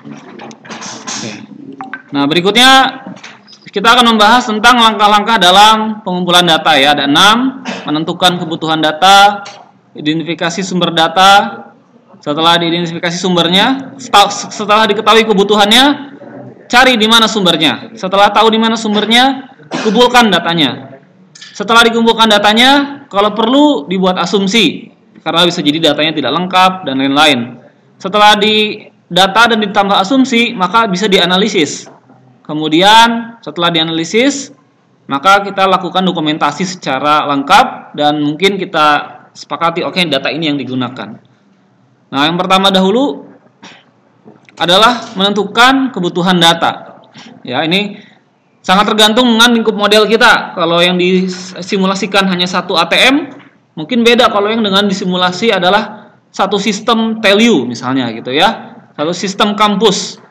Oke. Nah, berikutnya kita akan membahas tentang langkah-langkah dalam pengumpulan data ya. Ada 6, menentukan kebutuhan data, identifikasi sumber data. Setelah diidentifikasi sumbernya, setelah diketahui kebutuhannya, cari di mana sumbernya. Setelah tahu di mana sumbernya, kumpulkan datanya. Setelah dikumpulkan datanya, kalau perlu dibuat asumsi, karena bisa jadi datanya tidak lengkap dan lain-lain. Setelah data dan ditambah asumsi, maka bisa dianalisis. Kemudian setelah dianalisis, maka kita lakukan dokumentasi secara lengkap dan mungkin kita sepakati, oke, data ini yang digunakan. Nah, yang pertama dahulu adalah menentukan kebutuhan data. Ya, ini sangat tergantung dengan lingkup model kita. Kalau yang disimulasikan hanya satu ATM, mungkin beda kalau yang dengan disimulasi adalah satu sistem TELU misalnya gitu ya. Satu sistem kampus.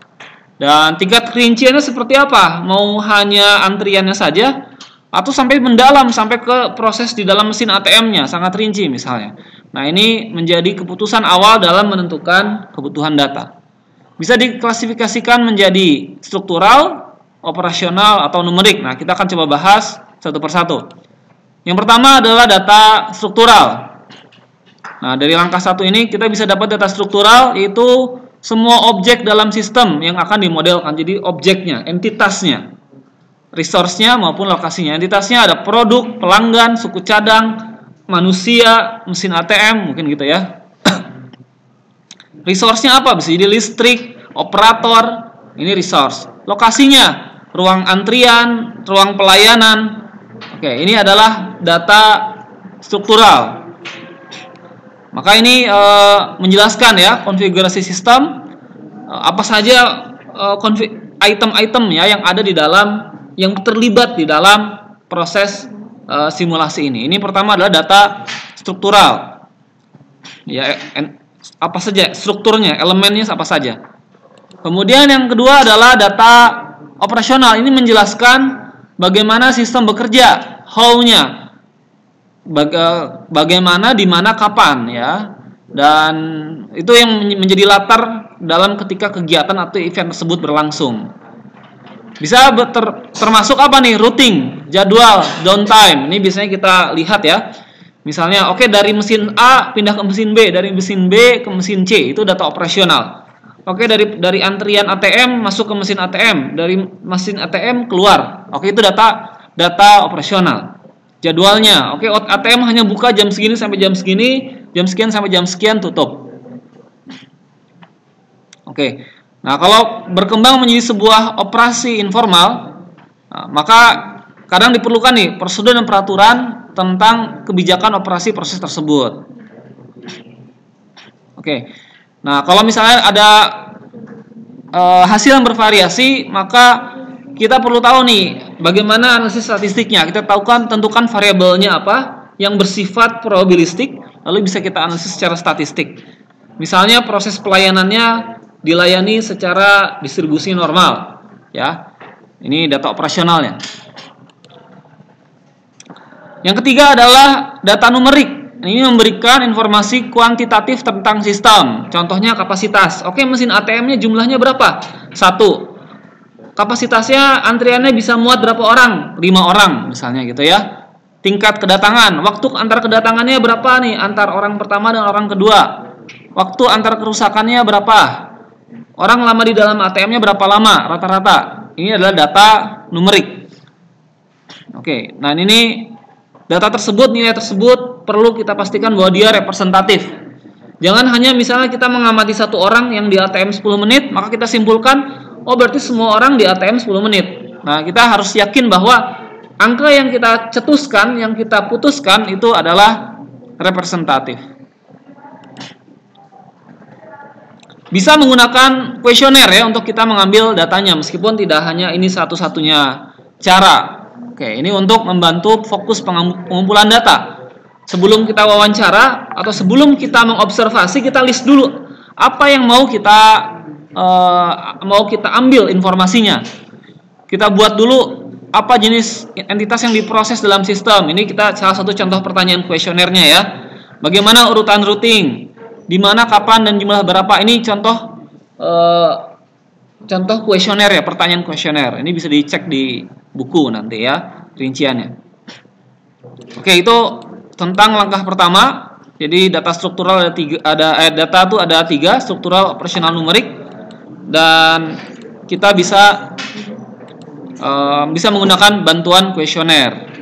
Dan tingkat kerinciannya seperti apa? Mau hanya antriannya saja atau sampai mendalam, sampai ke proses di dalam mesin ATM-nya, sangat rinci misalnya. Nah, ini menjadi keputusan awal dalam menentukan kebutuhan data. Bisa diklasifikasikan menjadi struktural, operasional, atau numerik. Nah, kita akan coba bahas satu persatu. Yang pertama adalah data struktural. Nah, dari langkah 1 ini kita bisa dapat data struktural, yaitu semua objek dalam sistem yang akan dimodelkan. Jadi objeknya, entitasnya, resource-nya maupun lokasinya. Entitasnya ada produk, pelanggan, suku cadang, manusia, mesin ATM, mungkin gitu ya. Resource-nya apa? Bisa jadi listrik, operator, ini resource. Lokasinya, ruang antrian, ruang pelayanan. Oke, ini adalah data struktural. Maka ini menjelaskan ya konfigurasi sistem, apa saja item-item ya yang ada di dalam, yang terlibat di dalam proses simulasi ini. Ini pertama adalah data struktural. Ya, apa saja strukturnya, elemennya apa saja. Kemudian yang kedua adalah data operasional. Ini menjelaskan bagaimana sistem bekerja, how-nya. Bagaimana, di mana, kapan ya. Dan itu yang menjadi latar dalam ketika kegiatan atau event tersebut berlangsung. Bisa termasuk apa nih? Routing, jadwal, downtime. Ini biasanya kita lihat ya. Misalnya, oke, dari mesin A pindah ke mesin B, dari mesin B ke mesin C, itu data operasional. Oke, dari antrian ATM masuk ke mesin ATM, dari mesin ATM keluar. Oke, itu data operasional. Jadwalnya, oke, ATM hanya buka jam segini sampai jam segini, jam sekian sampai jam sekian tutup. Oke. Nah, kalau berkembang menjadi sebuah operasi informal, maka kadang diperlukan nih prosedur dan peraturan tentang kebijakan operasi proses tersebut. Oke. Nah, kalau misalnya ada hasil yang bervariasi, maka kita perlu tahu nih bagaimana analisis statistiknya. Kita tentukan variabelnya apa yang bersifat probabilistik, lalu bisa kita analisis secara statistik. Misalnya proses pelayanannya dilayani secara distribusi normal, ya. Ini data operasionalnya. Yang ketiga adalah data numerik. Ini memberikan informasi kuantitatif tentang sistem. Contohnya kapasitas. Oke, mesin ATM-nya jumlahnya berapa? 1. Kapasitasnya antriannya bisa muat berapa orang? 5 orang misalnya gitu ya. Tingkat kedatangan. Waktu antar kedatangannya berapa nih? Antar orang pertama dan orang kedua. Waktu antar kerusakannya berapa? Orang lama di dalam ATM-nya berapa lama rata-rata? Ini adalah data numerik. Oke, nah ini data tersebut, nilai tersebut perlu kita pastikan bahwa dia representatif. Jangan hanya misalnya kita mengamati satu orang yang di ATM 10 menit, maka kita simpulkan, oh berarti semua orang di ATM 10 menit. Nah, kita harus yakin bahwa angka yang kita cetuskan, yang kita putuskan itu adalah representatif. Bisa menggunakan kuesioner ya untuk kita mengambil datanya, meskipun tidak hanya ini satu-satunya cara. Oke, ini untuk membantu fokus pengumpulan data. Sebelum kita wawancara atau sebelum kita mengobservasi, kita list dulu apa yang mau kita ambil informasinya. Kita buat dulu apa jenis entitas yang diproses dalam sistem. Ini kita salah satu contoh pertanyaan kuesionernya ya. Bagaimana urutan routing? Di mana, kapan, dan jumlah berapa? Ini contoh contoh kuesioner ya, pertanyaan kuesioner. Ini bisa dicek di buku nanti ya, rinciannya. Oke, itu tentang langkah pertama. Jadi data struktural data tuh ada 3, struktural, operasional, numerik, dan kita bisa menggunakan bantuan kuesioner.